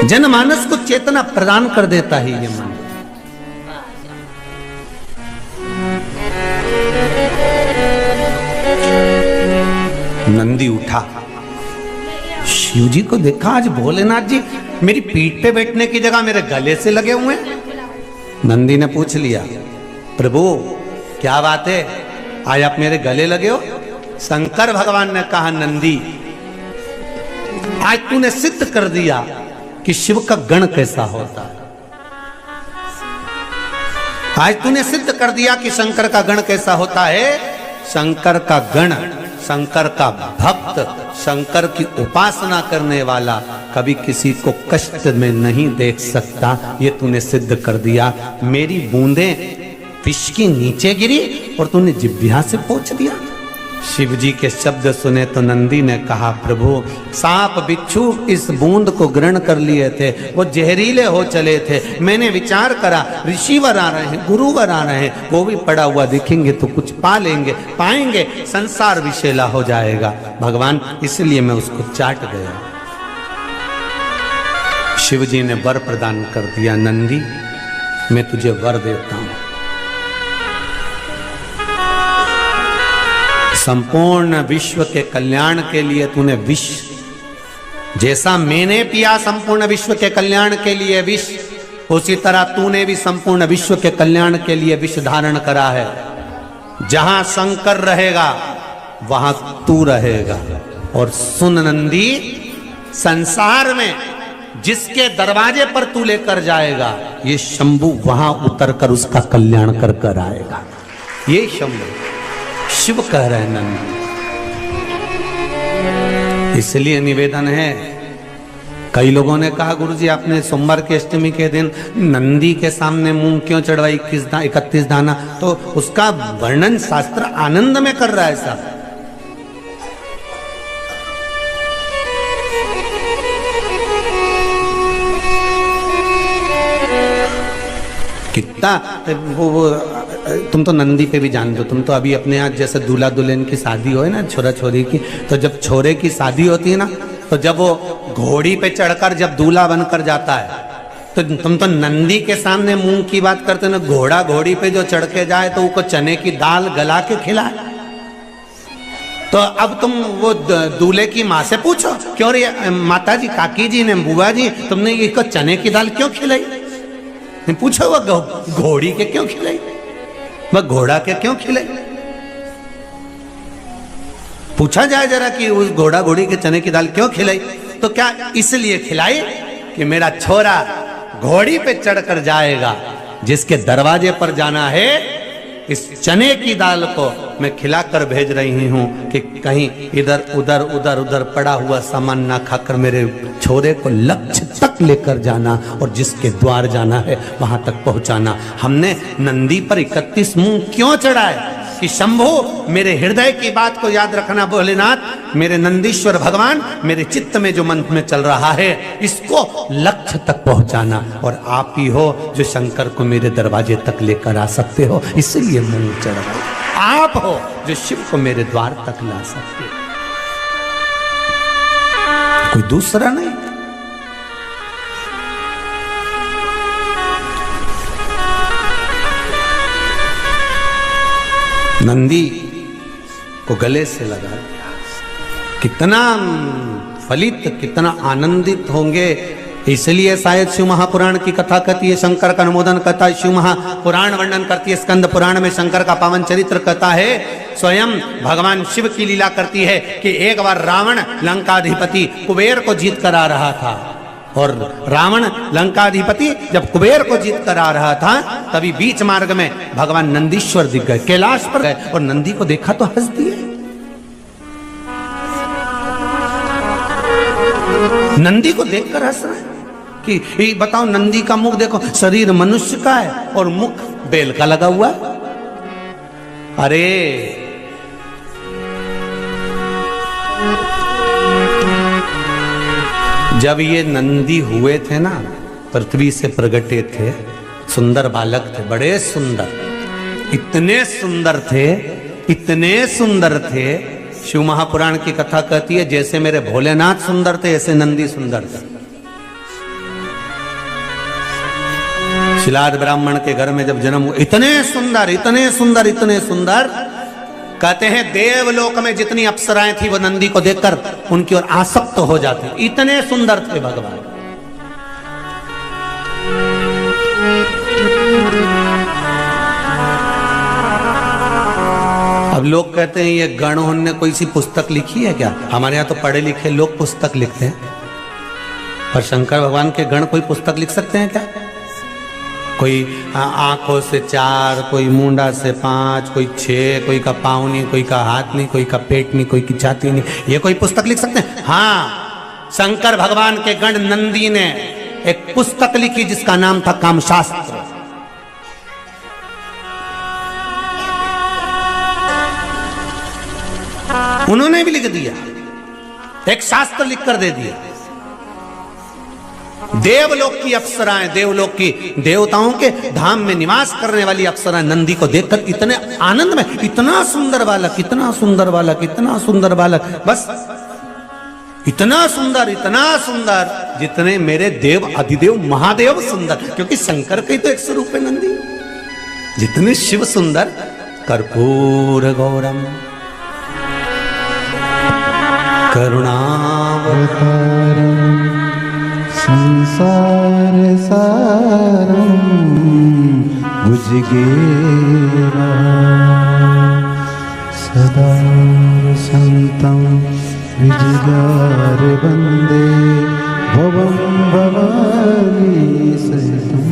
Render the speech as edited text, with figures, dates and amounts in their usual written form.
जनमानस को चेतना प्रदान कर देता है ये मन। नंदी उठा, शिव जी को देखा आज भोलेनाथ जी मेरी पीठ पे बैठने की जगह मेरे गले से लगे हुए हैं। नंदी ने पूछ लिया, प्रभु क्या बात है, आज आप मेरे गले लगे हो? शंकर भगवान ने कहा, नंदी आज तूने सिद्ध कर दिया कि शिव का गण कैसा होता है। आज तूने सिद्ध कर दिया कि शंकर का गण कैसा होता है। शंकर का गण, शंकर का भक्त, शंकर की उपासना करने वाला कभी किसी को कष्ट में नहीं देख सकता। ये तूने सिद्ध कर दिया। मेरी बूंदें विष की नीचे गिरी और तूने जिह्वा से पोंछ दिया। शिव जी के शब्द सुने तो नंदी ने कहा, प्रभु सांप बिच्छू इस बूंद को ग्रहण कर लिए थे, वो जहरीले हो चले थे। मैंने विचार करा ऋषिवर आ रहे हैं, गुरुवर आ रहे हैं, वो भी पड़ा हुआ दिखेंगे तो कुछ पा लेंगे, पाएंगे, संसार विषैला हो जाएगा भगवान, इसलिए मैं उसको चाट गया। शिव जी ने वर प्रदान कर दिया, नंदी मैं तुझे वर देता हूं, संपूर्ण विश्व के कल्याण के लिए तूने विष, जैसा मैंने पिया संपूर्ण विश्व के कल्याण के लिए विष, उसी तरह तूने भी संपूर्ण विश्व के कल्याण के लिए विष धारण करा है। जहां शंकर रहेगा वहां तू रहेगा। और सुन नंदी, संसार में जिसके दरवाजे पर तू लेकर जाएगा, ये शंभु वहां उतरकर उसका कल्याण कर कर आएगा। ये शंभु शिव कह रहे हैं नंदी। इसलिए निवेदन है, कई लोगों ने कहा, गुरुजी आपने सोमवार की अष्टमी के दिन नंदी के सामने मूंग क्यों चढ़वाई 31 दाना? तो उसका वर्णन शास्त्र आनंद में कर रहा है साहब। कितना वो तुम तो नंदी पे भी जान दो, तुम तो अभी अपने यहाँ जैसे दूल्हा दुल्हन की शादी हो ना, छोरा छोरी की, तो जब छोरे की शादी होती है ना, तो जब वो घोड़ी पे चढ़कर जब दूल्हा बनकर जाता है, तो तुम तो नंदी के सामने मूंग की बात करते हो ना। घोड़ा घोड़ी पे जो चढ़ के जाए तो उसको चने की दाल गला के खिलाए। तो अब तुम वो दूल्हे की माँ से पूछो, क्यों रे माता जी, काकी जी ने, बुआ जी, तुमने इसको चने की दाल क्यों खिलाई? पूछो वो घोड़ी के क्यों खिलाई, वह घोड़ा के क्यों खिलाई? पूछा जाए जरा कि उस घोड़ा घोड़ी के चने की दाल क्यों खिलाई? तो क्या इसलिए खिलाई कि मेरा छोरा घोड़ी पे चढ़कर जाएगा, जिसके दरवाजे पर जाना है, इस चने की दाल को मैं खिलाकर भेज रही हूं कि कहीं इधर उधर उधर उधर पड़ा हुआ सामान ना खाकर मेरे छोरे को लक्ष्य तक लेकर जाना और जिसके द्वार जाना है वहां तक पहुंचाना। हमने नंदी पर 31 मूंग क्यों चढ़ाए? कि शंभो मेरे हृदय की बात को याद रखना, भोलेनाथ मेरे नंदीश्वर भगवान, मेरे चित्त में जो मन में चल रहा है इसको लक्ष्य तक पहुंचाना, और आप ही हो जो शंकर को मेरे दरवाजे तक लेकर आ सकते हो, इसलिए मूंग चढ़ाओ। आप हो जो शिव को मेरे द्वार तक ला सकते हो, कोई दूसरा नहीं। नंदी को गले से लगा दिया। कितना फलित, कितना आनंदित होंगे। इसलिए शायद शिव महापुराण की कथा कहती है, शंकर का अनुमोदन कहता है, शिव महापुराण वर्णन करती है, स्कंद पुराण में शंकर का पावन चरित्र कहता है। स्वयं भगवान शिव की लीला करती है कि एक बार रावण लंकाधिपति कुबेर को जीत कर आ रहा था, और रावण लंकाधिपति जब कुबेर को जीत कर आ रहा था, तभी बीच मार्ग में भगवान नंदीश्वर दिख गए, कैलाश पर गए, और नंदी को देखा तो हंस दिए। नंदी को देखकर हंस रहे कि बताओ, नंदी का मुख देखो, शरीर मनुष्य का है और मुख बैल का लगा हुआ है। अरे जब ये नंदी हुए थे ना, पृथ्वी से प्रगटे थे, सुंदर बालक थे, बड़े सुंदर, इतने सुंदर थे, इतने सुंदर थे। शिव महापुराण की कथा कहती है, जैसे मेरे भोलेनाथ सुंदर थे, ऐसे नंदी सुंदर थे। शिलाद ब्राह्मण के घर में जब जन्म हुआ, इतने सुंदर इतने सुंदर इतने सुंदर, कहते हैं देवलोक में जितनी अप्सराएं थी वो नंदी को देखकर उनकी ओर आसक्त हो जाती, इतने सुंदर थे भगवान। अब लोग कहते हैं ये गणों ने कोई सी पुस्तक लिखी है क्या? हमारे यहाँ तो पढ़े लिखे लोग पुस्तक लिखते हैं, पर शंकर भगवान के गण कोई पुस्तक लिख सकते हैं क्या? कोई आंखों से 4, कोई मुंडा से 5, कोई 6, कोई का पाँव नहीं, कोई का हाथ नहीं, कोई का पेट नहीं, कोई की छाती नहीं, ये कोई पुस्तक लिख सकते हैं? हाँ, शंकर भगवान के गण नंदी ने एक पुस्तक लिखी जिसका नाम था कामशास्त्र। उन्होंने भी लिख दिया, एक शास्त्र लिखकर दे दिया। देवलोक की अप्सराएं, देवलोक की देवताओं के धाम में निवास करने वाली अप्सराएं नंदी को देखकर इतने आनंद में, इतना सुंदर बालक, इतना सुंदर बालक, इतना सुंदर बालक, बस इतना सुंदर जितने मेरे देव अधिदेव महादेव सुंदर, क्योंकि शंकर का ही तो एक स्वरूप है नंदी। जितने शिव सुंदर, कर्पूर गौरम करुणावतारम संसार सारम भुजगेरा सदा संतम विजयार वंदे भवम भवानी सहितम।